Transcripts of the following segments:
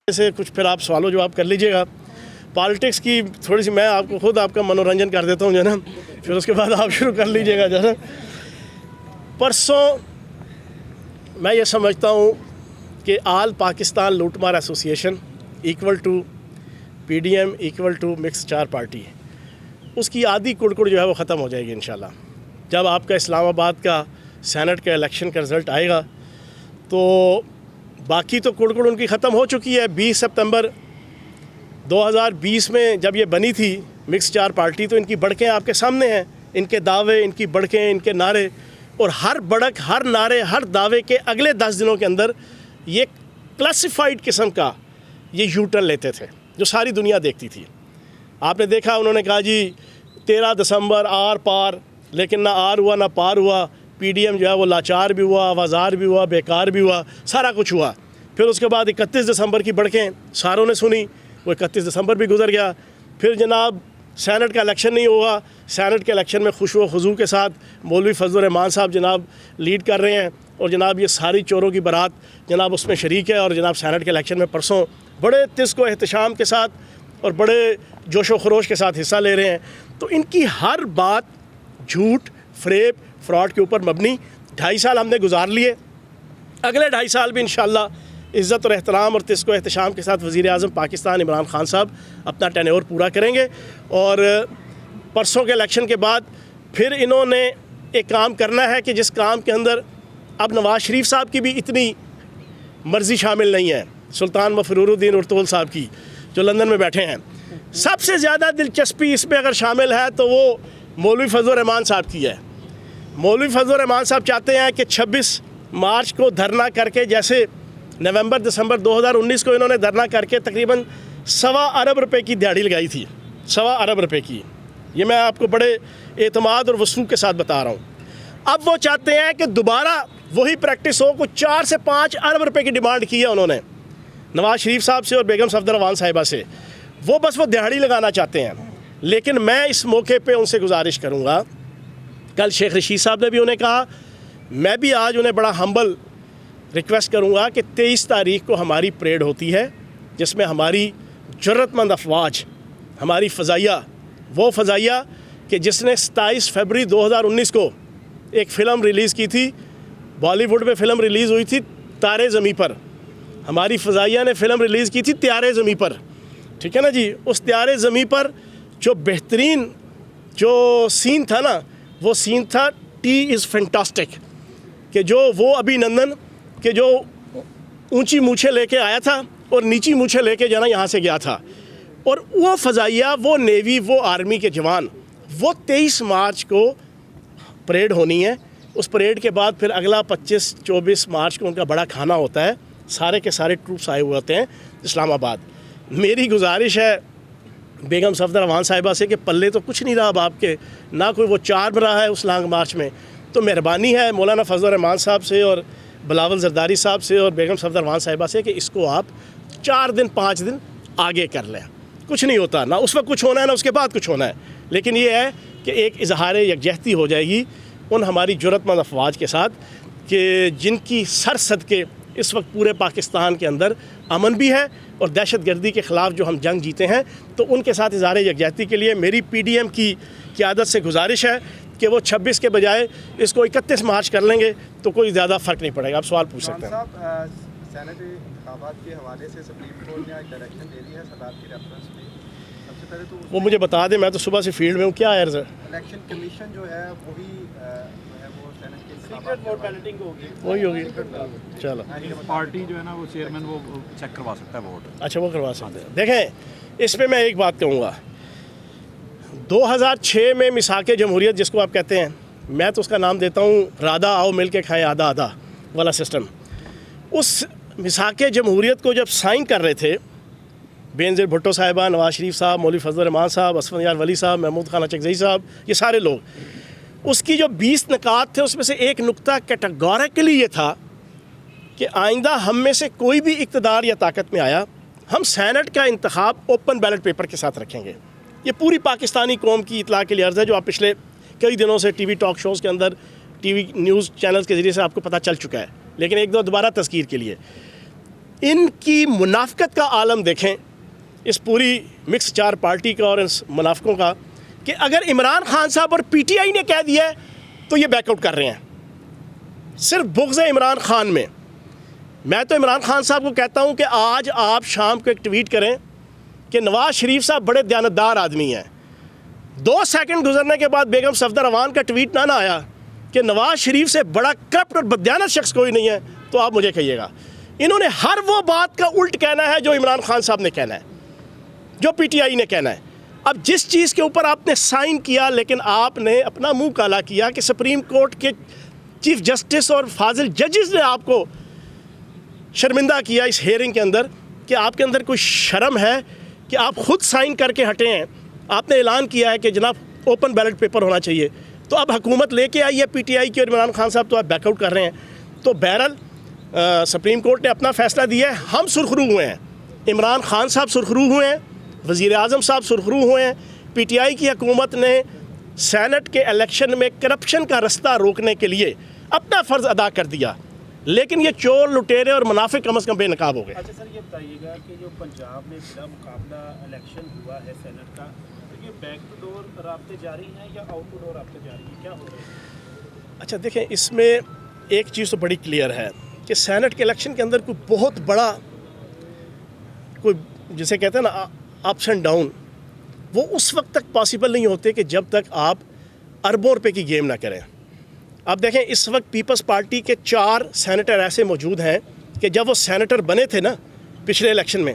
से कुछ फिर आप सवालों जवाब कर लीजिएगा। पॉलिटिक्स की थोड़ी सी मैं आपको खुद आपका मनोरंजन कर देता हूँ जो है ना, फिर उसके बाद आप शुरू कर लीजिएगा जो है ना। परसों मैं ये समझता हूँ कि आल पाकिस्तान लूटमार association equal to PDM equal to mix 4 party है, उसकी आधी कुड़कुड़ जो है वो ख़त्म हो जाएगी इंशाल्लाह। जब आपका इस्लामाबाद का सेनेट का इलेक्शन का रिज़ल्ट आएगा तो बाकी तो कुड़कुड़ उनकी ख़त्म हो चुकी है। 20 सितंबर 2020 में जब ये बनी थी मिक्स 4 पार्टी, तो इनकी बढ़कें आपके सामने हैं, इनके दावे, इनकी बढ़कें, इनके नारे, और हर बढ़क, हर नारे, हर दावे के अगले 10 दिनों के अंदर ये क्लासिफाइड किस्म का ये यूटर्न लेते थे जो सारी दुनिया देखती थी। आपने देखा उन्होंने कहा जी 13 दिसंबर आर पार, लेकिन ना आर हुआ ना पार हुआ। PDM जो है वो लाचार भी हुआ, आवाज़ार भी हुआ, बेकार भी हुआ, सारा कुछ हुआ। फिर उसके बाद 31 दिसंबर की बढ़कें सारों ने सुनी, वो 31 दिसंबर भी गुजर गया। फिर जनाब सेनेट का इलेक्शन नहीं होगा, सेनेट के इलेक्शन में खुशो खुजू के साथ मौलवी फजल रहमान साहब जनाब लीड कर रहे हैं, और जनाब ये सारी चोरों की बारात जनाब उसमें शरीक है, और जनाब सेनेट के इलेक्शन में परसों बड़े तिस्को एहतशाम के साथ और बड़े जोशो खरोश के साथ हिस्सा ले रहे हैं। तो इनकी हर बात झूठ, फ्रेब, फ्रॉड के ऊपर मबनी। 2.5 साल हमने गुजार लिए, अगले 2.5 साल भी इंशाल्लाह इज़्ज़त और एहतराम और तिस्को एहतशाम के साथ वज़ीर आज़म पाकिस्तान इमरान खान साहब अपना टेन्योर पूरा करेंगे। और परसों के इलेक्शन के बाद फिर इन्होंने एक काम करना है कि जिस काम के अंदर अब नवाज़ शरीफ साहब की भी इतनी मर्ज़ी शामिल नहीं है, सुल्तान मफरूरुद्दीन उर्तुल साहब की जो लंदन में बैठे हैं, सबसे ज़्यादा दिलचस्पी इसमें अगर शामिल है तो वो मौलवी फजल रहमान साहब की है। मौलवी फजल रहमान साहब चाहते हैं कि 26 मार्च को धरना करके, जैसे नवंबर दिसंबर 2019 को इन्होंने धरना करके तकरीबन 1.25 अरब रुपए की दिहाड़ी लगाई थी, 1.25 अरब रुपए की। ये मैं आपको बड़े एतमाद और वसूख के साथ बता रहा हूँ। अब वो चाहते हैं कि दोबारा वही प्रैक्टिस हो, कुछ 4 से 5 अरब रुपए की डिमांड की है उन्होंने नवाज़ शरीफ साहब से और बेगम सफदरजमान साहिबा से। वो बस वो दिहाड़ी लगाना चाहते हैं। लेकिन मैं इस मौके पे उनसे गुजारिश करूँगा, कल शेख रशीद साहब ने भी उन्हें कहा, मैं भी आज उन्हें बड़ा हम्बल रिक्वेस्ट करूँगा कि 23 तारीख को हमारी परेड होती है जिसमें हमारी ज़रूरतमंद अफवाज, हमारी फ़ज़ाइया, वो फ़ज़ाइया कि जिसने 27 फरवरी 2019 को एक फ़िल्म रिलीज़ की थी, बॉलीवुड में फ़िल्म रिलीज़ हुई थी तारे ज़मीं पर, हमारी फ़ज़ाइया ने फ़िल्म रिलीज़ की थी त्यारे ज़मीं पर, ठीक है ना जी। उस त्यारे ज़मीं पर जो बेहतरीन जो सीन था ना, वो सीन था टी इज़ फैंटास्टिक, कि जो वो अभिनंदन कि जो ऊंची मूछें लेके आया था और नीची मूछें लेके जाना यहाँ से गया था, और वो फ़ज़ाइया, वो नेवी, वो आर्मी के जवान, वो 23 मार्च को परेड होनी है। उस परेड के बाद फिर अगला 25-24 मार्च को उनका बड़ा खाना होता है, सारे के सारे ट्रूप्स आए हुए होते हैं इस्लामाबाद। मेरी गुजारिश है बेगम सफदरजमान साहिबा से कि पल्ले तो कुछ नहीं रहा अब आपके, ना कोई वो चार रहा है उस लॉन्ग मार्च में, तो मेहरबानी है मौलाना फजल रहमान साहब से और बिलावल जरदारी साहब से और बेगम सफदरजमान साहिबा से कि इसको आप 4 दिन 5 दिन आगे कर लें। कुछ नहीं होता, ना उस वक्त कुछ होना है ना उसके बाद कुछ होना है, लेकिन ये है कि एक इजहार यकजहती हो जाएगी उन हमारी ज़रूरतमंद अफवाज के साथ कि जिनकी सर सदके इस वक्त पूरे पाकिस्तान के अंदर अमन भी है और दहशतगर्दी के ख़िलाफ़ जो हम जंग जीते हैं, तो उनके साथ इज़हार यकजहती के लिए मेरी PDM की क़यादत से गुजारिश है कि वो 26 के बजाय इसको 31 मार्च कर लेंगे तो कोई ज़्यादा फ़र्क नहीं पड़ेगा। आप सवाल पूछ सकते हैं। सेनेटरी इंतखाबात के हवाले से सुप्रीम कोर्ट ने डायरेक्शन दे दी है सदारत की रेफरेंस में। सबसे पहले तो वो मुझे बता दें, मैं तो सुबह से फील्ड में हूँ। क्या है सर? इलेक्शन कमीशन जो है वही वो सेनेट के सीक्रेट वोट बैलेटिंग होगी, वही होगी। चलो, पार्टी जो है ना वो चेयरमैन वो चेक करवा सकता है वोट। अच्छा, वो करवा सकते हैं। देखें, इस पर मैं एक बात कहूँगा, 2006 में मिसाके जमहूरियत जिसको आप कहते हैं, मैं तो उसका नाम देता हूँ राधा आओ मिल के खाएँ आधा आधा वाला सिस्टम। उस मिसाके जमहूरियत को जब साइन कर रहे थे बेनज़ीर भुट्टो साहिबा, नवाज़ शरीफ साहब, मौलवी फजल रहमान साहब, असफंदियार वली साहब, महमूद खान चकजई साहब, ये सारे लोग, उसकी जो 20 निकात थे उसमें से एक नुक्ता कैटेगोरिकली ये था कि आइंदा हम में से कोई भी इक़्तिदार या ताकत में आया, हम सेनेट का इंतखाब ओपन बैलेट पेपर के साथ रखेंगे। ये पूरी पाकिस्तानी कौम की इतला के लिए अर्ज़ है, जो आप पिछले कई दिनों से TV टॉक शोज़ के अंदर, TV न्यूज़ चैनल्स के ज़रिए से आपको पता चल चुका है, लेकिन एक दो दोबारा तज़कीर के लिए इनकी मुनाफिकत का आलम देखें, इस पूरी मिक्स चार पार्टी का और इस मुनाफिकों का, कि अगर इमरान खान साहब और पीटीआई ने कह दिया है तो ये बैकआउट कर रहे हैं। सिर्फ बुग़्ज़ है इमरान खान में। मैं तो इमरान खान साहब को कहता हूँ कि आज आप शाम को एक ट्वीट करें कि नवाज़ शरीफ साहब बड़े दयानतदार आदमी हैं। 2 सेकंड गुजरने के बाद बेगम सफदर अवान का ट्वीट ना आया कि नवाज़ शरीफ से बड़ा करप्ट और बदयानत शख्स कोई नहीं है, तो आप मुझे कहिएगा। इन्होंने हर वो बात का उल्ट कहना है जो इमरान खान साहब ने कहना है, जो पीटीआई ने कहना है। अब जिस चीज़ के ऊपर आपने साइन किया, लेकिन आपने अपना मुंह काला किया कि सुप्रीम कोर्ट के चीफ जस्टिस और फाजिल जजेस ने आपको शर्मिंदा किया इस हेयरिंग के अंदर, कि आपके अंदर कोई शर्म है कि आप खुद साइन करके हटे हैं। आपने ऐलान किया है कि जनाब ओपन बैलेट पेपर होना चाहिए, तो अब हुकूमत लेके आई है पीटीआई की और इमरान खान साहब तो आप बैकआउट कर रहे हैं। तो बहरहाल सुप्रीम कोर्ट ने अपना फ़ैसला दिया है, हम सुरखरू हुए हैं, इमरान खान साहब सुरखरू हुए हैं, वज़ीर आज़म साहब सुरखरू हुए हैं। पीटीआई की हुकूमत ने सेनेट के इलेक्शन में करप्शन का रास्ता रोकने के लिए अपना फ़र्ज़ अदा कर दिया, लेकिन ये चोर लुटेरे और मुनाफिक कम अज़ कम बेनकाब हो गए। अच्छा सर, ये बताइएगा कि जो पंजाब में बिला मुकाबला इलेक्शन हुआ है सेनेट का, तो ये बैक टू डोर राब्ते जारी हैं या आउट टू डोर राब्ते जारी हैं, क्या हो रहा है? अच्छा देखें, इसमें एक चीज़ तो बड़ी क्लियर है कि सेनेट के इलेक्शन के अंदर कोई बहुत बड़ा, कोई जिसे कहते हैं ना अप्स एंड डाउन, वो उस वक्त तक पॉसिबल नहीं होते कि जब तक आप अरबों रुपए की गेम ना करें। आप देखें, इस वक्त पीपल्स पार्टी के 4 सेनेटर ऐसे मौजूद हैं कि जब वो सेनेटर बने थे ना पिछले इलेक्शन में,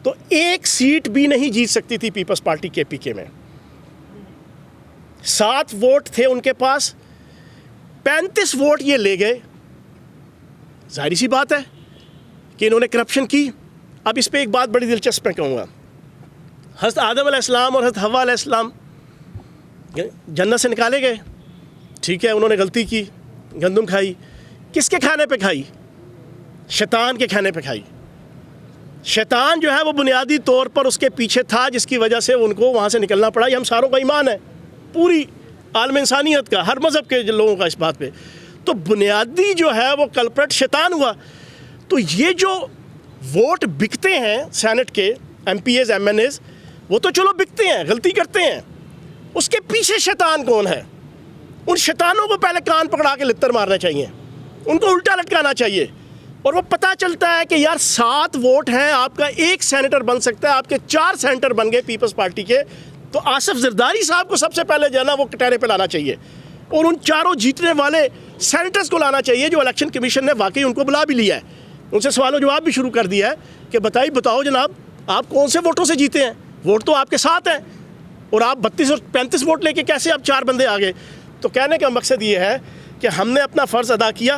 तो 1 सीट भी नहीं जीत सकती थी पीपल्स पार्टी केपीके में। 7 वोट थे उनके पास, 35 वोट ये ले गए। जाहिर सी बात है कि इन्होंने करप्शन की। अब इस पे एक बात बड़ी दिलचस्प मैं कहूँगा, हज़रत आदम अलैहिस्सलाम और हज़रत हव्वा अलैहिस्सलाम जन्नत से निकाले गए, ठीक है, उन्होंने गलती की, गंदम खाई। किसके खाने पे खाई? शैतान के खाने पे खाई। शैतान जो है वो बुनियादी तौर पर उसके पीछे था, जिसकी वजह से उनको वहाँ से निकलना पड़ा। ये हम सारों का ईमान है, पूरी आलम इंसानियत का, हर मज़हब के लोगों का इस बात पे। तो बुनियादी जो है वो कल्प्रेट शैतान हुआ। तो ये जो वोट बिकते हैं सेनेट के MPAs MNAs, वो तो चलो बिकते हैं, गलती करते हैं, उसके पीछे शैतान कौन है? उन शैतानों को पहले कान पकड़ा के लित्तर मारना चाहिए, उनको उल्टा लटकाना चाहिए। और वो पता चलता है कि यार 7 वोट हैं, आपका 1 सेनेटर बन सकता है, आपके 4 सेनेटर बन गए पीपल्स पार्टी के, तो आसिफ जरदारी साहब को सबसे पहले जाना वो कटहरे पे लाना चाहिए और उन 4 जीतने वाले सेनेटर्स को लाना चाहिए जो इलेक्शन कमीशन ने वाकई उनको बुला भी लिया है, उनसे सवालों जवाब भी शुरू कर दिया है कि बताओ जनाब, आप कौन से वोटों से जीते हैं? वोट तो आपके साथ हैं और आप 32 और 35 वोट लेके कैसे आप 4 बंदे आ गए? तो कहने का मकसद ये है कि हमने अपना फ़र्ज़ अदा किया,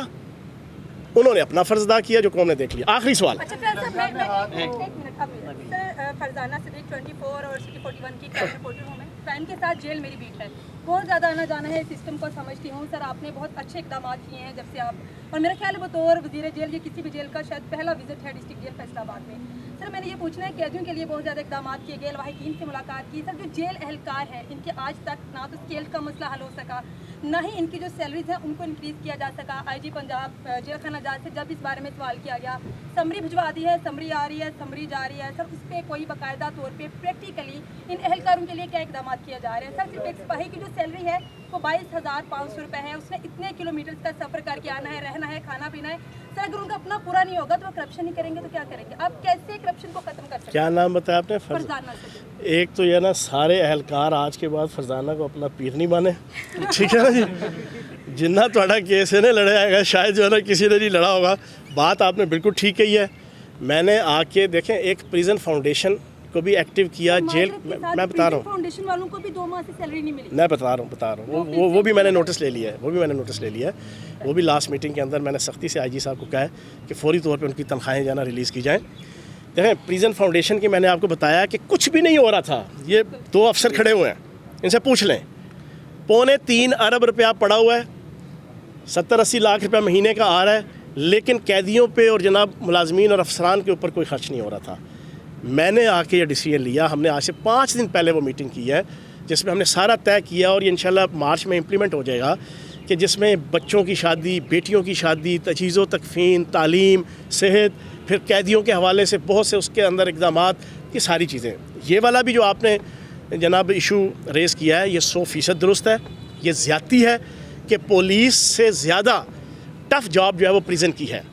उन्होंने अपना फ़र्ज़ अदा किया, जो कौम ने देख लिया। आखिरी सवाल। अच्छा सर, एक मिनट सर, फरजाना सिद्दीकी 24 और सिटी 41 की क्राइम रिपोर्टर हूँ मैं। क्राइम के साथ जेल मेरी बीट है, बहुत ज़्यादा आना जाना है, सिस्टम को समझती हूँ। सर आपने बहुत अच्छे इकदाम किए हैं जब से आप, और मेरा ख्याल है बतौर वज़ीर जेल या किसी भी जेल का शायद पहला विजिट है डिस्ट्रिक्ट जेल फैसलाबाद में। सर मैंने ये पूछना है, कैदियों के लिए बहुत ज़्यादा इकदाम किए गए, वाहिदीन से मुलाकात की। सर जो जेल एहलकार हैं, इनके आज तक ना तो स्केल का मसला हल हो सका, ना ही इनकी जो सैलरीज हैं उनको इंक्रीज़ किया जा सका। IG पंजाब जेल खाना जात से जब इस बारे में सवाल किया गया, समरी भिजवा दी है, समरी आ रही है, समरी जा रही है, सर उस पर कोई बाकायदा तौर पे प्रैक्टिकली इन एहलकारों के लिए क्या इकदाम किया जा रहे हैं? सर सिर्फ एक सिपाही की जो सैलरी है वो 22,500 रुपये है, उसने इतने किलोमीटर का सफ़र करके आना है, रहना है, खाना पीना है। सर अगर उनका अपना पूरा नहीं होगा तो वो करप्शन नहीं करेंगे तो क्या करेंगे? आप कैसे करप्शन को ख़त्म कर सकते हैं? क्या नाम बताया आपने? फरजाना। एक तो ये ना, सारे एहलकार आज के बाद फरजाना को अपना पीर नहीं माने, ठीक है ना जी। जिन्ना थोड़ा केस है ना लड़ा है, शायद जो है ना किसी ने नहीं लड़ा होगा। बात आपने बिल्कुल ठीक कही है। मैंने आके देखें, एक प्रिजन फाउंडेशन को भी एक्टिव किया जेल, मैं बता रहा हूँ, फाउंडेशन वालों को भी 2 माह से सैलरी नहीं मिली। मैं बता रहा हूँ वो भी मैंने नोटिस ले लिया है, वो भी लास्ट मीटिंग के अंदर मैंने सख्ती से IG साहब को कहा है कि फौरी तौर पे उनकी तनख्वाहें जाना रिलीज़ की जाएँ। देखें, प्रिजन फाउंडेशन की मैंने आपको बताया कि कुछ भी नहीं हो रहा था। ये 2 अफसर खड़े हुए हैं, इनसे पूछ लें, 3.25 अरब रुपया पड़ा हुआ है, 70-80 लाख रुपया महीने का आ रहा है, लेकिन कैदियों पे और जनाब मुलाजमीन और अफसरान के ऊपर कोई खर्च नहीं हो रहा था। मैंने आके ये डिसीजन लिया, हमने आज से 5 दिन पहले वो मीटिंग की है जिसमें हमने सारा तय किया और ये इंशाल्लाह मार्च में इम्प्लीमेंट हो जाएगा, कि जिसमें बच्चों की शादी, बेटियों की शादी, तजीज़ो तकफ़ीन, तालीम, सेहत, फिर कैदियों के हवाले से बहुत से उसके अंदर इक़दामात, ये सारी चीज़ें। ये वाला भी जो आपने जनाब इशू रेज़ किया है, ये 100% दुरुस्त है। ये ज़्यादती है कि पुलिस से ज़्यादा टफ़ जॉब जो है वो प्रिजन की है।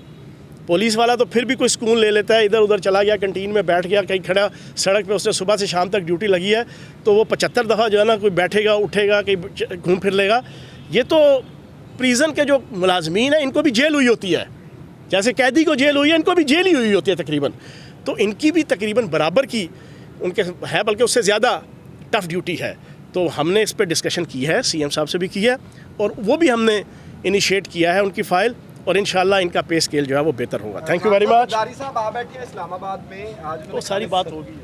पुलिस वाला तो फिर भी कोई सुकून ले लेता है, इधर उधर चला गया, कैंटीन में बैठ गया, कहीं खड़ा सड़क पे, उसने सुबह से शाम तक ड्यूटी लगी है, तो वो 75 दफ़ा जो है ना कोई बैठेगा उठेगा, कहीं घूम फिर लेगा। ये तो प्रिजन के जो मुलाजमीन हैं इनको भी जेल हुई होती है, जैसे कैदी को जेल हुई है इनको भी जेल ही हुई होती है तकरीबन। तो इनकी भी तकरीबन बराबर की उनके है, बल्कि उससे ज़्यादा टफ़ ड्यूटी है। तो हमने इस पर डिस्कशन की है, सीएम साहब से भी की है, और वो भी हमने इनिशिएट किया है उनकी फ़ाइल, और इंशाल्लाह इनका पे स्केल जो है वो बेहतर होगा। Thank you very much. साहब आ बैठे हैं इस्लामाबाद में, आज वो सारी बात होगी।